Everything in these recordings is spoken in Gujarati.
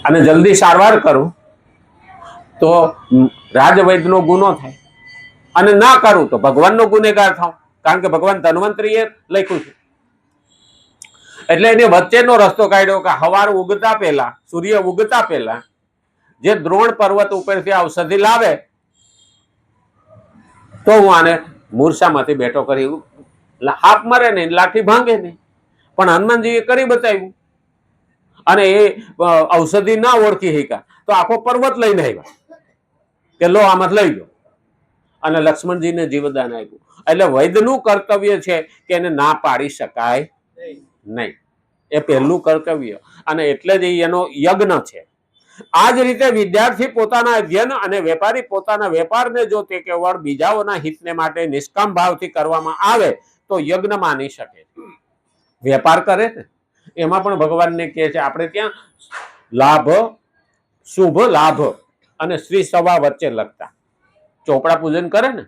અને જલ્દી સારવાર કરું તો રાજવૈદ્યનો ગુનો થાય, અને ના કરું તો ભગવાનનો ગુનેગાર થાવ, કારણ કે ભગવાન ધન્વંતરીએ લખ્યું છે. એટલે એને વચ્ચેનો રસ્તો કાઢ્યો કે હવાર ઉગતા પહેલા, સૂર્ય ઉગતા પહેલા જે દ્રોણ પર્વત ઉપરથી ઔષધિ લાવે તો હું આને મૂર્છામાંથી બેઠો કરી, હાફ મરે નહીં, લાઠી ભાંગે નહીં, પણ હનુમાનજીએ કરી બતાવ્યું. અને એ ઔષધિ ના ઓળખી શક્યા તો આખો પર્વત લઈને આવ્યા કે લો આમાં લઈ લો, અને લક્ષ્મણજીને જીવદાન આપ્યું. એટલે વૈદ્યનું કર્તવ્ય છે કે એને ના પાડી શકાય નહીં, એ પહેલું કર્તવ્ય, અને એટલે જ એનો યજ્ઞ છે. આ જ રીતે વિદ્યાર્થી પોતાના અધ્યયન અને વેપારી પોતાના વેપારને જો તે કેવળ બીજાઓના હિતને માટે નિષ્કામ ભાવથી કરવામાં આવે તો યજ્ઞ માની શકે. વેપાર કરે ને એમાં પણ ભગવાનને કહે છે, આપણે ત્યાં લાભ, શુભ લાભ અને શ્રી સવા વચ્ચે લખતા ચોપડા પૂજન કરે ને,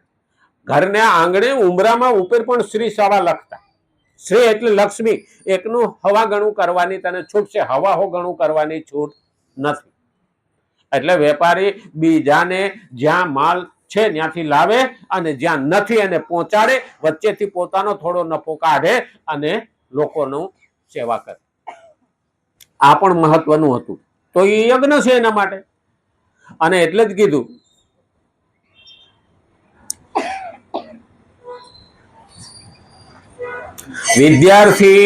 ઘરને આંગણે ઉંબરામાં ઉપર પણ શ્રી સવા લખતા. શ્રી એટલે લક્ષ્મી, એકનું હવા ગણું કરવાની તને છૂટ છે, હવા હો ગણું કરવાની છૂટ નથી. એટલે વેપારી બીજાને જ્યાં માલ છે ત્યાંથી લાવે અને જ્યાં નથી એને પહોંચાડે, વચ્ચેથી પોતાનો થોડો નફો કાઢે અને લોકોનું સેવા કરે. આ પણ મહત્વનું હતું. તો એ યજ્ઞ છે એના માટે. અને એટલે જ કીધું વિદ્યાર્થી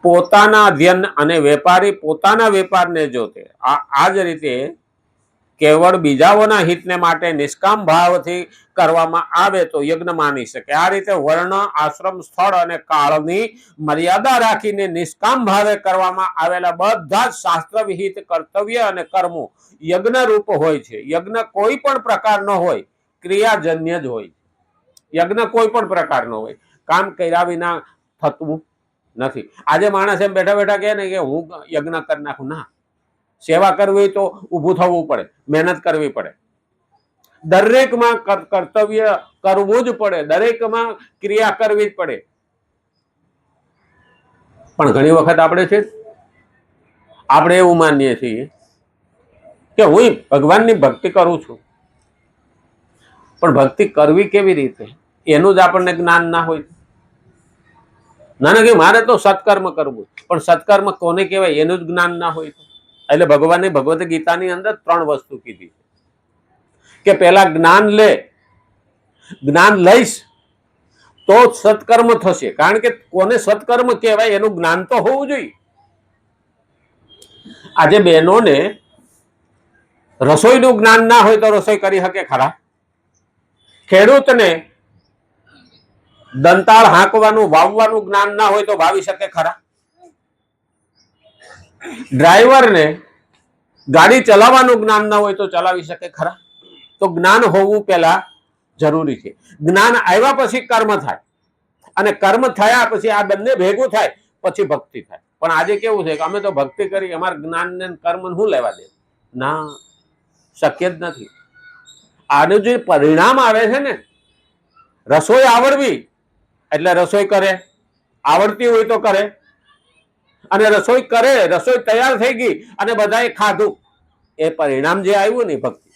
પોતાના અધ્યયન અને વેપારી પોતાના વેપારને જોતે આ જ રીતે કેવળ બીજાઓના હિતને માટે નિષ્કામ ભાવથી કરવામાં આવે તો યજ્ઞ માની શકે. આ રીતે વર્ણ, આશ્રમ, સ્થળ અને કાળની મર્યાદા રાખીને નિષ્કામ ભાવે કરવામાં આવેલા બધા જ શાસ્ત્ર વિહિત કર્તવ્ય અને કર્મો યજ્ઞ રૂપ હોય છે. યજ્ઞ કોઈ પણ પ્રકારનો હોય, ક્રિયાજન્ય જ હોય. યજ્ઞ કોઈ પણ પ્રકારનો હોય, કામ કર્યા વિના થતું નથી. આજે માણસ એમ બેઠા બેઠા કહે ને કે હું યજ્ઞ કરી નાખું, ના. સેવા કરવી તો ઊભું થવું પડે, મહેનત કરવી પડે, દરેકમાં કર્તવ્ય કરવું જ પડે, દરેકમાં ક્રિયા કરવી જ પડે. પણ ઘણી વખત આપણે એવું માનીએ છીએ કે હું ભગવાનની ભક્તિ કરું છું, પણ ભક્તિ કરવી કેવી રીતે એનું જ આપણને જ્ઞાન ના હોય. ના કે મારે તો સત્કર્મ કરવું, પણ સત્કર્મ કોને કહેવાય એનું જ જ્ઞાન ના હોય. એટલે ભગવાને ભગવદ્ ગીતાની અંદર 3 વસ્તુ કીધી કે પહેલા જ્ઞાન લે, જ્ઞાન લઈશ તો સત્કર્મ થશે. કારણ કે કોને સત્કર્મ કહેવાય એનું જ્ઞાન તો હોવું જોઈએ. આજે બહેનોને રસોઈનું જ્ઞાન ના હોય તો રસોઈ કરી શકે ખરા? ખેડૂતને દંતાળ હાંકવાનું, વાવવાનું જ્ઞાન ના હોય તો વાવી શકે ખરા? ડ્રાઈવરને ગાડી ચલાવવાનું જ્ઞાન ના હોય તો ચલાવી શકે ખરા? તો જ્ઞાન હોવું પહેલા જરૂરી છે. જ્ઞાન આવ્યા પછી કર્મ થાય, અને કર્મ થયા પછી આ બંને ભેગું થાય પછી ભક્તિ થાય. પણ આજે કેવું છે કે અમે તો ભક્તિ કરી, અમારે જ્ઞાન ને કર્મ શું લેવા દે? ના, શક્ય જ નથી. આનું જે પરિણામ આવે છે ને, રસોઈ આવડવી એટલે રસોઈ કરે, આવડતી હોય તો કરે, અને રસોઈ કરે, રસોઈ તૈયાર થઈ ગઈ અને બધાએ ખાધું, એ પરિણામ જે આવ્યું ને ભક્તિ.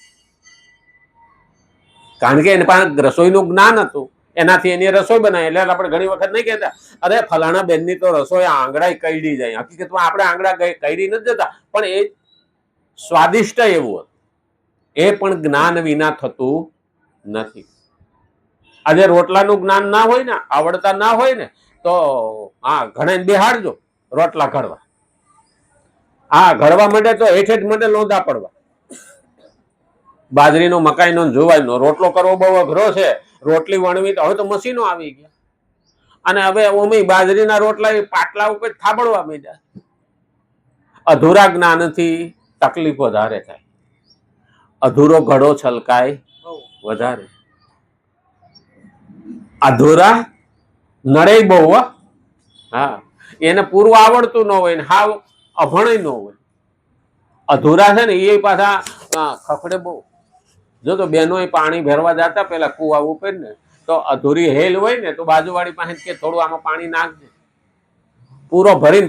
કારણ કે એની પાસે રસોઈનું જ્ઞાન હતું, એનાથી એની રસોઈ બનાવી. એટલે આપણે ઘણી વખત નહીં કહેતા અરે ફલાણા બેનની તો રસોઈ આંગળા કઈડી જાય. હકીકતમાં આપણે આંગળા કઈડી નથી જતા, પણ એ સ્વાદિષ્ટ એવું હતું. એ પણ જ્ઞાન વિના થતું નથી. આજે રોટલાનું જ્ઞાન ના હોય ને, આવડતા ના હોય ને, તો હા ઘણા બેહાડજો રોટલા ઘડવા. હા ઘડવા માંડે તો હેઠ માંડે લોંદા પડવા. બાજરીનો, મકાઈનો, જુવારનો રોટલો કરવો બહુ અઘરો છે. રોટલી વણવી તો હવે તો મશીનો આવી ગયા, અને હવે ઓમી બાજરીના રોટલા પાટલા ઉપર થાબડવા માંડ્યા. અધૂરા જ્ઞાનથી તકલીફ વધારે થાય, અધૂરો ઘડો છલકાય વધારે. અધૂરા નડે બહુ. હા, એને પૂરું આવડતું ન હોય ને હાવ અભણય ન હોય. અધૂરા છે ને એ પાછા ખખડે બહુ. જો તો બહેનો પાણી ભરવા જતા પેલા કુવા ઉપર ને, તો અધૂરી હેલ હોય ને તો બાજુવાળી પાસે કે થોડું આમાં પાણી નાખજે, પૂરો ભરીને